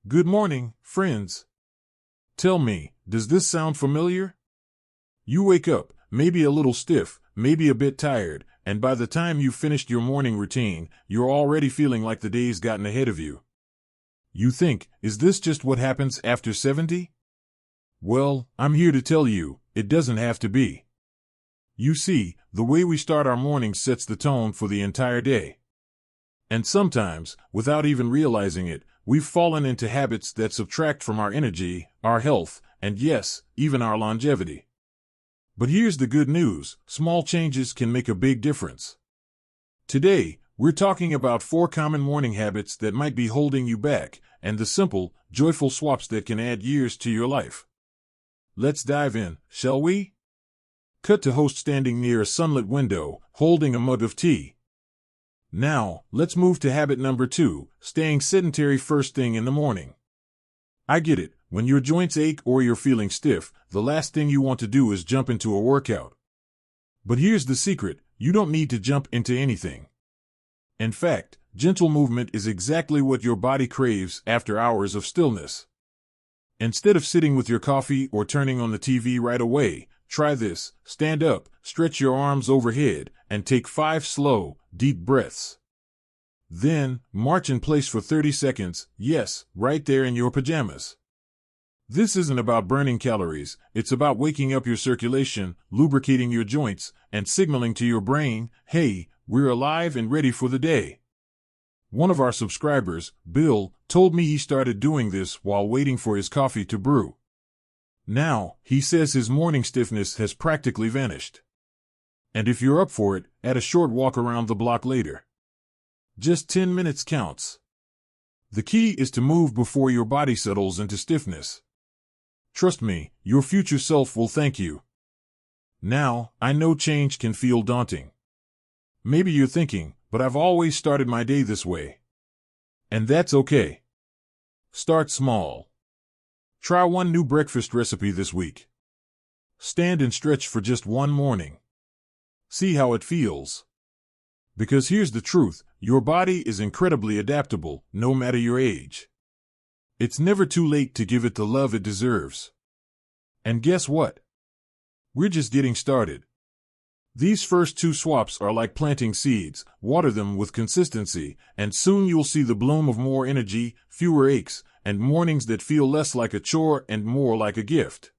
Good morning, friends. Tell me, does this sound familiar? You wake up, maybe a little stiff, maybe a bit tired, and by the time you've finished your morning routine, you're already feeling like the day's gotten ahead of you. You think, is this just what happens after 70? Well, I'm here to tell you, it doesn't have to be. You see, the way we start our mornings sets the tone for the entire day. And sometimes, without even realizing it, we've fallen into habits that subtract from our energy, our health, and yes, even our longevity. But here's the good news: small changes can make a big difference. Today, we're talking about 4 common morning habits that might be holding you back, and the simple, joyful swaps that can add years to your life. Let's dive in, shall we? Cut to host standing near a sunlit window, holding a mug of tea. Now, let's move to habit number 2, staying sedentary first thing in the morning. I get it, when your joints ache or you're feeling stiff, the last thing you want to do is jump into a workout. But here's the secret: you don't need to jump into anything. In fact, gentle movement is exactly what your body craves after hours of stillness. Instead of sitting with your coffee or turning on the TV right away, try this: stand up, stretch your arms overhead, and take 5 slow, deep breaths. Then, march in place for 30 seconds, yes, right there in your pajamas. This isn't about burning calories, it's about waking up your circulation, lubricating your joints, and signaling to your brain, hey, we're alive and ready for the day. One of our subscribers, Bill, told me he started doing this while waiting for his coffee to brew. Now, he says his morning stiffness has practically vanished. And if you're up for it, add a short walk around the block later. Just 10 minutes counts. The key is to move before your body settles into stiffness. Trust me, your future self will thank you. Now, I know change can feel daunting. Maybe you're thinking, but I've always started my day this way. And that's okay. Start small. Try one new breakfast recipe this week. Stand and stretch for just one morning. See how it feels. Because here's the truth: your body is incredibly adaptable, no matter your age. It's never too late to give it the love it deserves. And guess what? We're just getting started. These first 2 swaps are like planting seeds: water them with consistency, and soon you'll see the bloom of more energy, fewer aches, and mornings that feel less like a chore and more like a gift.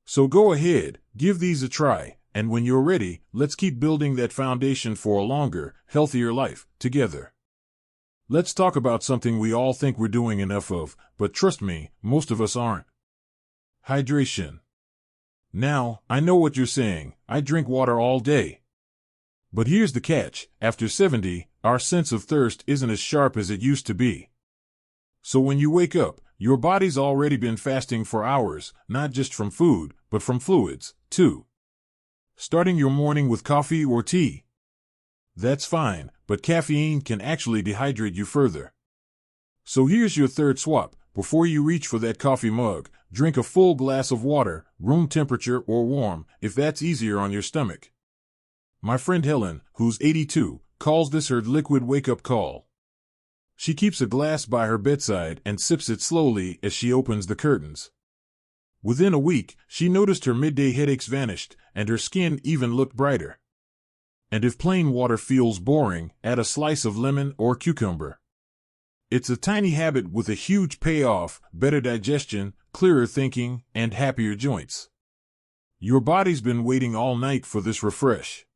So go ahead, give these a try, and when you're ready, let's keep building that foundation for a longer, healthier life, together. Let's talk about something we all think we're doing enough of, but trust me, most of us aren't. Hydration. Now, I know what you're saying: I drink water all day. But here's the catch: after 70, our sense of thirst isn't as sharp as it used to be. So when you wake up, your body's already been fasting for hours, not just from food, but from fluids, too. Starting your morning with coffee or tea? That's fine, but caffeine can actually dehydrate you further. So here's your third swap: before you reach for that coffee mug, drink a full glass of water, room temperature or warm, if that's easier on your stomach. My friend Helen, who's 82, calls this her liquid wake-up call. She keeps a glass by her bedside and sips it slowly as she opens the curtains. Within a week, she noticed her midday headaches vanished, and her skin even looked brighter. And if plain water feels boring, add a slice of lemon or cucumber. It's a tiny habit with a huge payoff: better digestion, clearer thinking, and happier joints. Your body's been waiting all night for this refresh.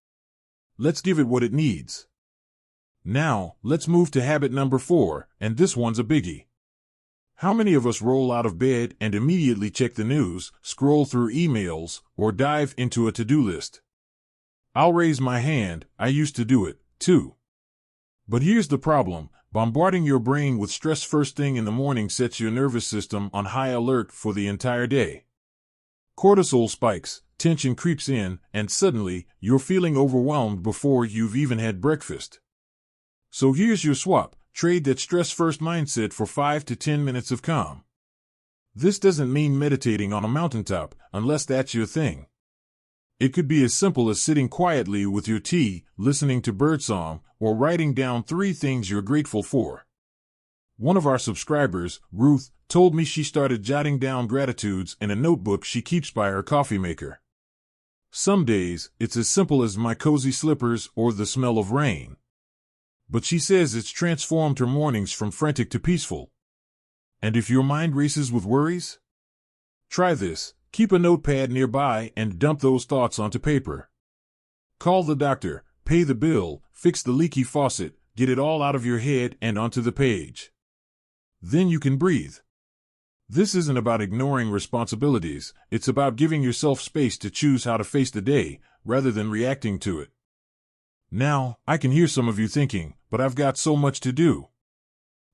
Let's give it what it needs. Now, let's move to habit number 4, and this one's a biggie. How many of us roll out of bed and immediately check the news, scroll through emails, or dive into a to-do list? I'll raise my hand: I used to do it, too. But here's the problem: bombarding your brain with stress first thing in the morning sets your nervous system on high alert for the entire day. Cortisol spikes, tension creeps in, and suddenly, you're feeling overwhelmed before you've even had breakfast. So here's your swap: trade that stress-first mindset for 5 to 10 minutes of calm. This doesn't mean meditating on a mountaintop, unless that's your thing. It could be as simple as sitting quietly with your tea, listening to birdsong, or writing down 3 things you're grateful for. One of our subscribers, Ruth, told me she started jotting down gratitudes in a notebook she keeps by her coffee maker. Some days, it's as simple as my cozy slippers or the smell of rain. But she says it's transformed her mornings from frantic to peaceful. And if your mind races with worries? Try this. Keep a notepad nearby and dump those thoughts onto paper. Call the doctor, pay the bill, fix the leaky faucet, get it all out of your head and onto the page. Then you can breathe. This isn't about ignoring responsibilities, it's about giving yourself space to choose how to face the day, rather than reacting to it. Now, I can hear some of you thinking, but I've got so much to do.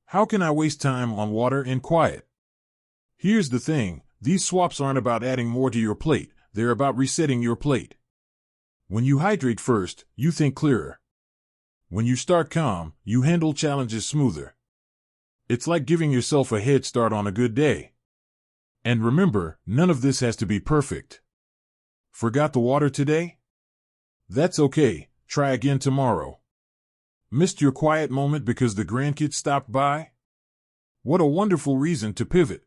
How can I waste time on water and quiet? Here's the thing, these swaps aren't about adding more to your plate, they're about resetting your plate. When you hydrate first, you think clearer. When you start calm, you handle challenges smoother. It's like giving yourself a head start on a good day. And remember, none of this has to be perfect. Forgot the water today? That's okay, try again tomorrow. Missed your quiet moment because the grandkids stopped by? What a wonderful reason to pivot.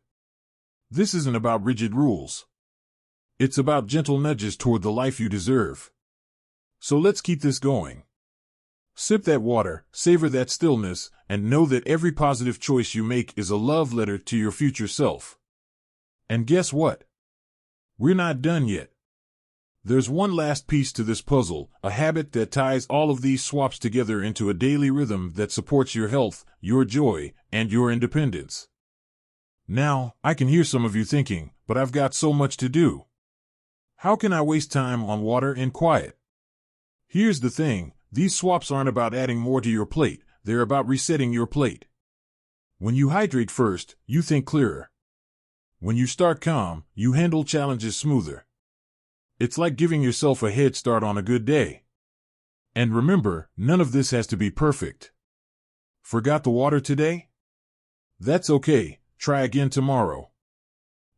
This isn't about rigid rules. It's about gentle nudges toward the life you deserve. So let's keep this going. Sip that water, savor that stillness, and know that every positive choice you make is a love letter to your future self. And guess what? We're not done yet. There's one last piece to this puzzle, a habit that ties all of these swaps together into a daily rhythm that supports your health, your joy, and your independence. Now, I can hear some of you thinking, but I've got so much to do. How can I waste time on water and quiet? Here's the thing, these swaps aren't about adding more to your plate, they're about resetting your plate. When you hydrate first, you think clearer. When you start calm, you handle challenges smoother. It's like giving yourself a head start on a good day. And remember, none of this has to be perfect. Forgot the water today? That's okay, try again tomorrow.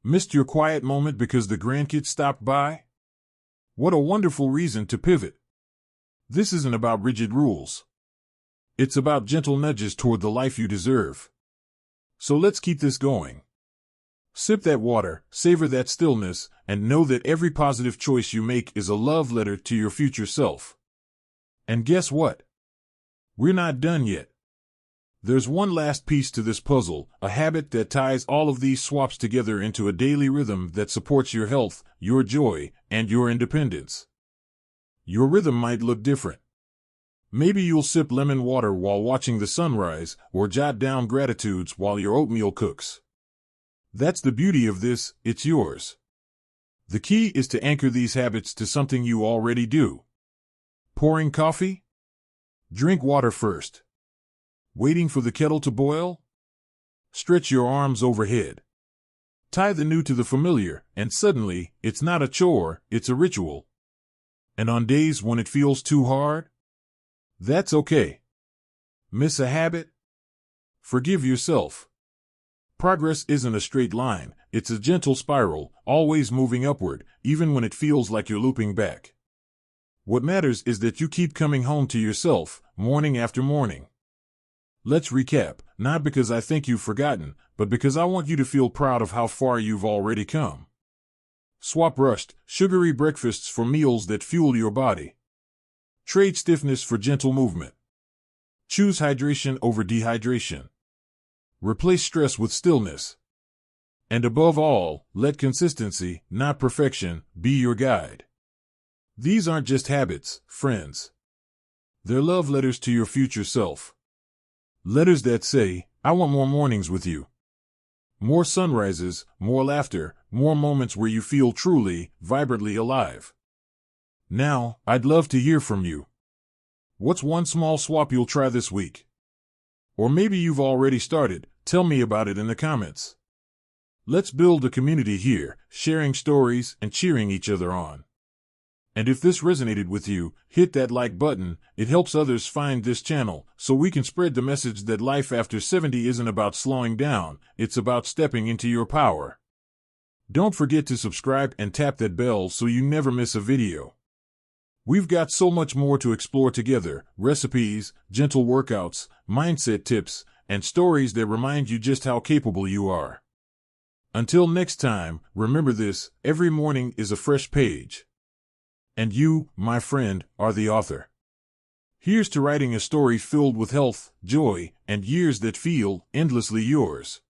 Missed your quiet moment because the grandkids stopped by? What a wonderful reason to pivot. This isn't about rigid rules. It's about gentle nudges toward the life you deserve. So let's keep this going. Sip that water, savor that stillness, and know that every positive choice you make is a love letter to your future self. And guess what? We're not done yet. There's one last piece to this puzzle, a habit that ties all of these swaps together into a daily rhythm that supports your health, your joy, and your independence. Your rhythm might look different. Maybe you'll sip lemon water while watching the sunrise, or jot down gratitudes while your oatmeal cooks. That's the beauty of this, it's yours. The key is to anchor these habits to something you already do. Pouring coffee? Drink water first. Waiting for the kettle to boil? Stretch your arms overhead. Tie the new to the familiar, and suddenly, it's not a chore, it's a ritual. And on days when it feels too hard? That's okay. Miss a habit? Forgive yourself. Progress isn't a straight line, it's a gentle spiral, always moving upward, even when it feels like you're looping back. What matters is that you keep coming home to yourself, morning after morning. Let's recap, not because I think you've forgotten, but because I want you to feel proud of how far you've already come. Swap rushed, sugary breakfasts for meals that fuel your body. Trade stiffness for gentle movement. Choose hydration over dehydration. Replace stress with stillness. And above all, let consistency, not perfection, be your guide. These aren't just habits, friends. They're love letters to your future self. Letters that say, I want more mornings with you. More sunrises, more laughter, more moments where you feel truly, vibrantly alive. Now, I'd love to hear from you. What's one small swap you'll try this week? Or maybe you've already started, tell me about it in the comments. Let's build a community here, sharing stories and cheering each other on. And if this resonated with you, hit that like button, it helps others find this channel, so we can spread the message that life after 70 isn't about slowing down, it's about stepping into your power. Don't forget to subscribe and tap that bell so you never miss a video. We've got so much more to explore together, recipes, gentle workouts, mindset tips, and stories that remind you just how capable you are. Until next time, remember this: every morning is a fresh page. And you, my friend, are the author. Here's to writing a story filled with health, joy, and years that feel endlessly yours.